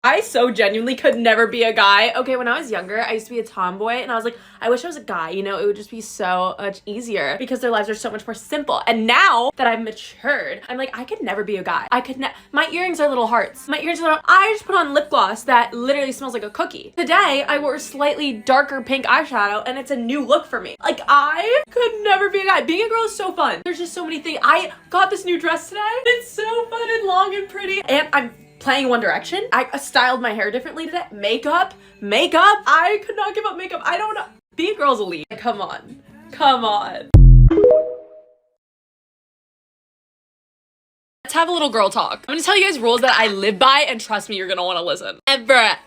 I so genuinely could never be a guy. Okay, when I was younger, I used to be a tomboy, and I was like, I wish I was a guy, you know, it would just be so much easier because their lives are so much more simple. And now that I've matured, I'm like, I could never be a guy. My earrings are little hearts. I just put on lip gloss that literally smells like a cookie. Today, I wore slightly darker pink eyeshadow, and it's a new look for me. Like, I could never be a guy. Being a girl is so fun. There's just so many things. I got this new dress today. It's so fun and long and pretty, and I'm playing One Direction. I styled my hair differently today. Makeup. I could not give up makeup. I don't know. Being a girl's elite. Come on. Let's have a little girl talk. I'm gonna tell you guys rules that I live by, and trust me, you're gonna wanna listen. Ever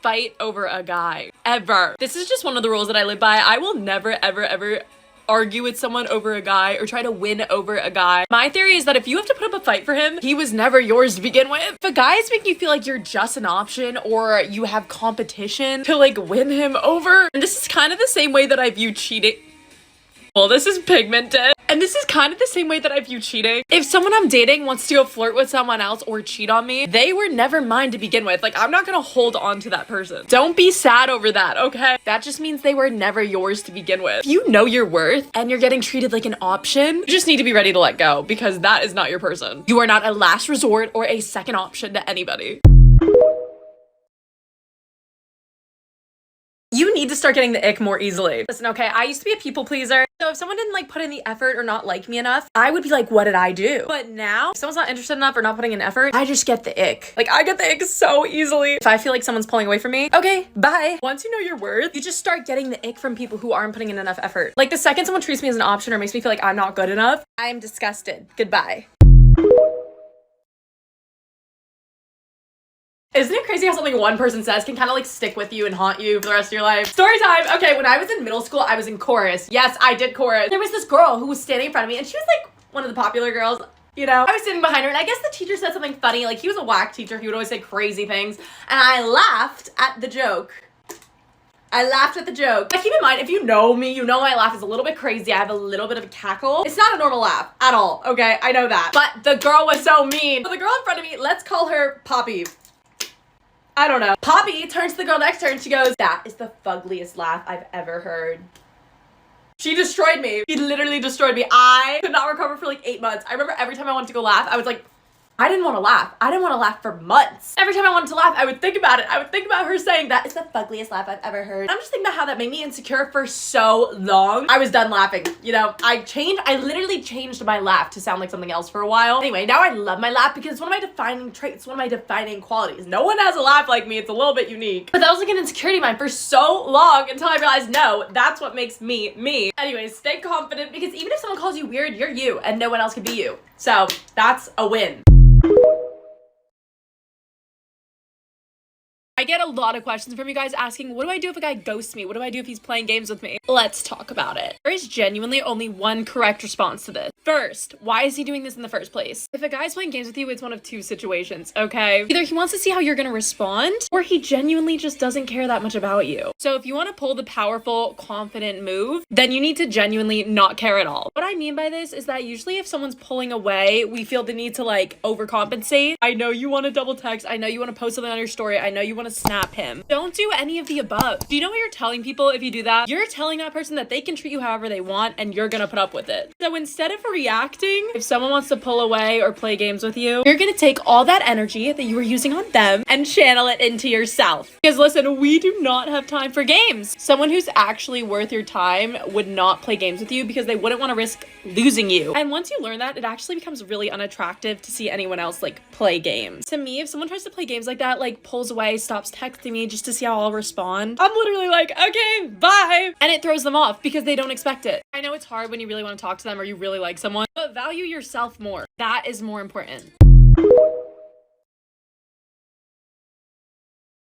fight over a guy. Ever. This is just one of the rules that I live by. I will never, ever argue with someone over a guy or try to win over a guy. My theory is that if you have to put up a fight for him, he was never yours to begin with. If a guys make you feel like you're just an option or you have competition to like win him over, and this is kind of the same way that I view cheating. Well, this is pigmented. And this is kind of the same way that I view cheating. If someone I'm dating wants to go flirt with someone else or cheat on me, they were never mine to begin with. Like, I'm not gonna hold on to that person. Don't be sad over that, okay? That just means they were never yours to begin with. If you know your worth and you're getting treated like an option, you just need to be ready to let go because that is not your person. You are not a last resort or a second option to anybody. You need to start getting the ick more easily. Listen, okay, I used to be a people pleaser. So if someone didn't like put in the effort or not like me enough, I would be like, what did I do? But now, if someone's not interested enough or not putting in effort, I just get the ick. Like, I get the ick so easily. If I feel like someone's pulling away from me, okay, bye. Once you know your worth, you just start getting the ick from people who aren't putting in enough effort. Like, the second someone treats me as an option or makes me feel like I'm not good enough, I'm disgusted. Goodbye. Isn't it crazy how something one person says can kind of like stick with you and haunt you for the rest of your life? Story time. Okay, when I was in middle school, I was in chorus. Yes, I did chorus. There was this girl who was standing in front of me, and she was like one of the popular girls, you know? I was sitting behind her, and I guess the teacher said something funny. Like, he was a whack teacher. He would always say crazy things, and I laughed at the joke. But keep in mind, if you know me, you know my laugh is a little bit crazy. I have a little bit of a cackle. It's not a normal laugh at all, okay? I know that. But the girl was so mean. So the girl in front of me, let's call her Poppy. I don't know. Poppy turns to the girl next to her and she goes, that is the fuggliest laugh I've ever heard. She destroyed me. She literally destroyed me. I could not recover for like 8 months. I remember every time I wanted to go laugh, I was like, I didn't want to laugh. I didn't want to laugh for months. Every time I wanted to laugh, I would think about it. I would think about her saying, that is the fuggliest laugh I've ever heard. I'm just thinking about how that made me insecure for so long. I was done laughing. You know, I literally changed my laugh to sound like something else for a while. Anyway, now I love my laugh because it's one of my defining traits, one of my defining qualities. No one has a laugh like me. It's a little bit unique. But that was like an insecurity of mine for so long until I realized, no, that's what makes me, me. Anyways, stay confident because even if someone calls you weird, you're you and no one else can be you. So that's a win. I get a lot of questions from you guys asking, what do I do if a guy ghosts me? What do I do if he's playing games with me? Let's talk about it. There is genuinely only one correct response to this. First, why is he doing this in the first place? If a guy's playing games with you, it's one of two situations, okay? Either he wants to see how you're gonna respond, or he genuinely just doesn't care that much about you. So if you want to pull the powerful, confident move, then you need to genuinely not care at all. What I mean by this is that usually if someone's pulling away, we feel the need to like overcompensate. I know you want to double text. I know you want to post something on your story. I know you want to snap him. Don't do any of the above. Do you know what you're telling people if you do that? You're telling that person that they can treat you however they want and you're gonna put up with it. So instead of reacting, if someone wants to pull away or play games with you, you're gonna take all that energy that you were using on them and channel it into yourself. Because listen, we do not have time for games. Someone who's actually worth your time would not play games with you because they wouldn't want to risk losing you. And once you learn that, it actually becomes really unattractive to see anyone else like play games. To me, if someone tries to play games like that, like pulls away, stops texting me just to see how I'll respond, I'm literally like, okay, bye. And it throws them off because they don't expect it. I know it's hard when you really want to talk to them or you really like someone, but value yourself more. That is more important.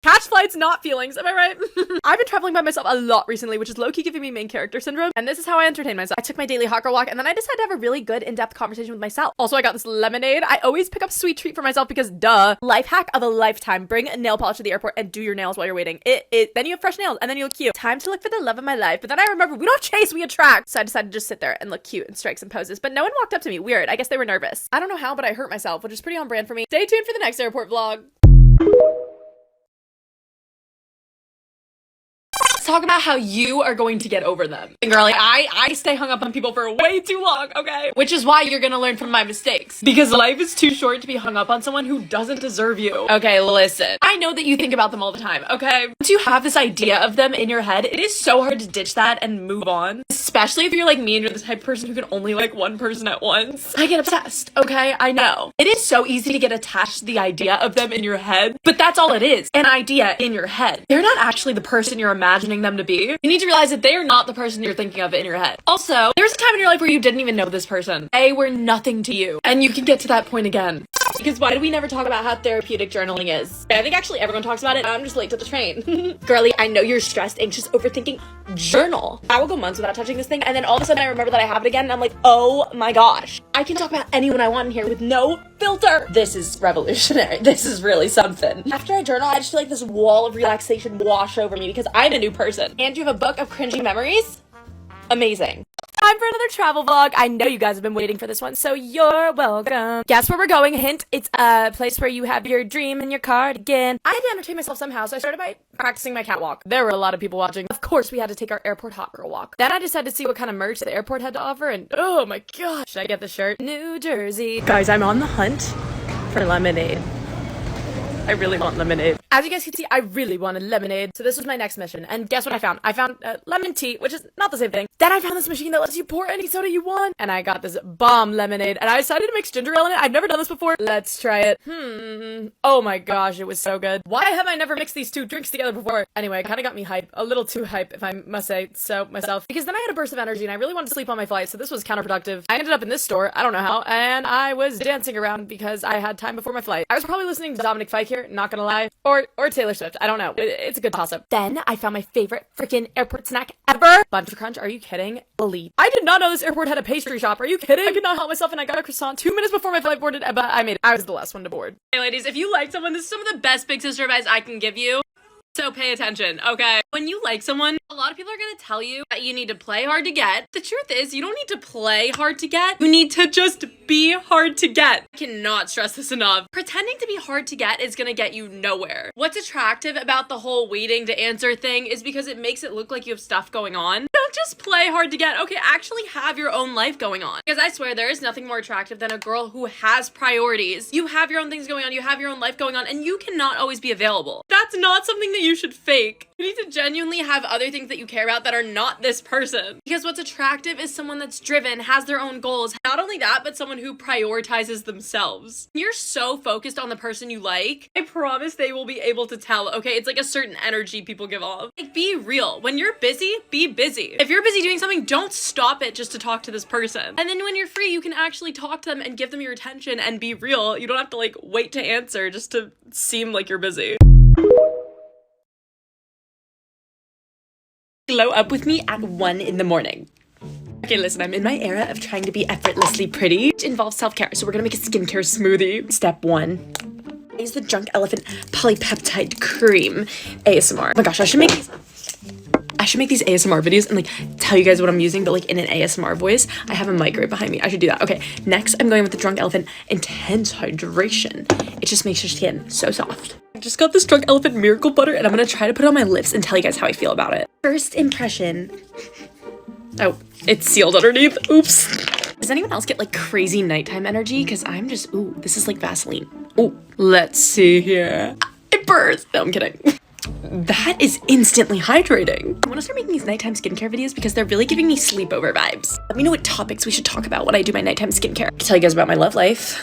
Catch flights, not feelings. Am I right? I've been traveling by myself a lot recently, which is low-key giving me main character syndrome. And this is how I entertain myself. I took my daily hot girl walk and then I decided to have a really good in-depth conversation with myself. Also, I got this lemonade. I always pick up a sweet treat for myself because duh. Life hack of a lifetime. Bring a nail polish to the airport and do your nails while you're waiting. Then you have fresh nails and then you look cute. Time to look for the love of my life. But then I remember we don't chase, we attract. So I decided to just sit there and look cute and strike some poses. But no one walked up to me. Weird. I guess they were nervous. I don't know how, but I hurt myself, which is pretty on brand for me. Stay tuned for the next airport vlog. Let's talk about how you are going to get over them. And girlie, I stay hung up on people for way too long, okay? Which is why you're gonna learn from my mistakes. Because life is too short to be hung up on someone who doesn't deserve you. Okay, listen. I know that you think about them all the time, okay? Once you have this idea of them in your head, it is so hard to ditch that and move on. Especially if you're like me and you're the type of person who can only like one person at once. I get obsessed, okay? I know. It is so easy to get attached to the idea of them in your head, but that's all it is. An idea in your head. They're not actually the person you're imagining them to be. You need to realize that they are not the person you're thinking of in your head. Also, there's a time in your life where you didn't even know this person. They were nothing to you. And you can get to that point again. Because why do we never talk about how therapeutic journaling is? I think actually everyone talks about it, and I'm just late to the train. Girlie, I know you're stressed, anxious, overthinking. Journal. I will go months without touching this thing, and then all of a sudden I remember that I have it again, and I'm like, oh my gosh. I can talk about anyone I want in here with no filter. This is revolutionary. This is really something. After I journal, I just feel like this wall of relaxation wash over me because I'm a new person. And you have a book of cringy memories? Amazing. Time for another travel vlog. I know you guys have been waiting for this one, so you're welcome. Guess where we're going? Hint, it's a place where you have your dream in your cardigan. I had to entertain myself somehow, so I started by practicing my catwalk. There were a lot of people watching. Of course, we had to take our airport hot girl walk. Then I decided to see what kind of merch the airport had to offer, and oh my gosh, should I get the shirt? New Jersey. Guys, I'm on the hunt for lemonade. I really want lemonade. As you guys can see, I really wanted lemonade. So this was my next mission. And guess what I found? I found lemon tea, which is not the same thing. Then I found this machine that lets you pour any soda you want. And I got this bomb lemonade. And I decided to mix ginger ale in it. I've never done this before. Let's try it. Oh my gosh, it was so good. Why have I never mixed these two drinks together before? Anyway, it kind of got me hype. A little too hype, if I must say so myself. Because then I had a burst of energy and I really wanted to sleep on my flight. So this was counterproductive. I ended up in this store. I don't know how. And I was dancing around because I had time before my flight. I was probably listening to Dominic Fike here, not gonna lie. Or Taylor Swift. I don't know. It's a good toss-up. Then I found my favorite freaking airport snack ever. Bunch Crunch. Are you kidding? Elite. I did not know this airport had a pastry shop. Are you kidding? I could not help myself and I got a croissant 2 minutes before my flight boarded, but I made it. I was the last one to board. Hey ladies, if you like someone, this is some of the best big sister advice I can give you. So pay attention, okay? When you like someone, a lot of people are gonna tell you that you need to play hard to get. The truth is, you don't need to play hard to get. You need to just be hard to get. I cannot stress this enough. Pretending to be hard to get is gonna get you nowhere. What's attractive about the whole waiting to answer thing is because it makes it look like you have stuff going on. Don't just play hard to get. Okay, actually have your own life going on. Because I swear there is nothing more attractive than a girl who has priorities. You have your own things going on, you have your own life going on, and you cannot always be available. That's not something that you should fake. You need to genuinely have other things that you care about that are not this person. Because what's attractive is someone that's driven, has their own goals. Not only that, but someone who prioritizes themselves. You're so focused on the person you like, I promise they will be able to tell, okay? It's like a certain energy people give off. Like, be real. When you're busy, be busy. If you're busy doing something, don't stop it just to talk to this person. And then when you're free, you can actually talk to them and give them your attention and be real. You don't have to like wait to answer just to seem like you're busy. Glow up with me at 1 in the morning. Okay, listen, I'm in my era of trying to be effortlessly pretty, which involves self-care. So we're gonna make a skincare smoothie. Step 1. I use the Drunk Elephant Polypeptide Cream ASMR. Oh my gosh, I should make these ASMR videos and like tell you guys what I'm using, but like in an ASMR voice. I have a mic right behind me. I should do that. Okay, next I'm going with the Drunk Elephant Intense Hydration. It just makes your skin so soft. I just got this Drunk Elephant Miracle Butter and I'm gonna try to put it on my lips and tell you guys how I feel about it. First impression. Oh, it's sealed underneath. Oops. Does anyone else get like crazy nighttime energy? Because I'm just, ooh, this is like Vaseline. Ooh, let's see here. It burns. No, I'm kidding. That is instantly hydrating. I want to start making these nighttime skincare videos because they're really giving me sleepover vibes. Let me know what topics we should talk about when I do my nighttime skincare. I'll tell you guys about my love life.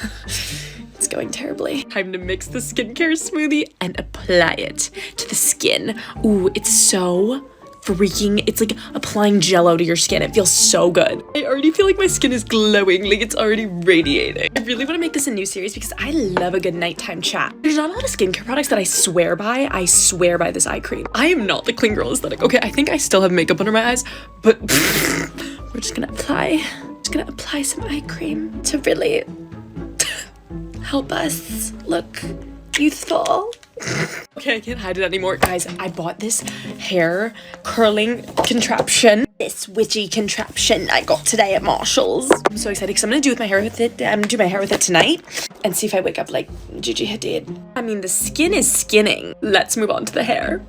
It's going terribly. Time to mix the skincare smoothie and apply it to the skin. Ooh, it's so freaking, it's like applying jello to your skin. It feels so good. I already feel like my skin is glowing, like it's already radiating. I really want to make this a new series because I love a good nighttime chat. There's not a lot of skincare products that I swear by. I swear by this eye cream. I am not the clean girl aesthetic. Okay, I think I still have makeup under my eyes, but we're just gonna apply some eye cream to really help us look youthful. Okay, I can't hide it anymore. Guys, I bought this hair curling contraption. This witchy contraption I got today at Marshall's. I'm so excited because I'm gonna do my hair with it. I'm gonna do my hair with it tonight and see if I wake up like Gigi Hadid. I mean, the skin is skinning. Let's move on to the hair.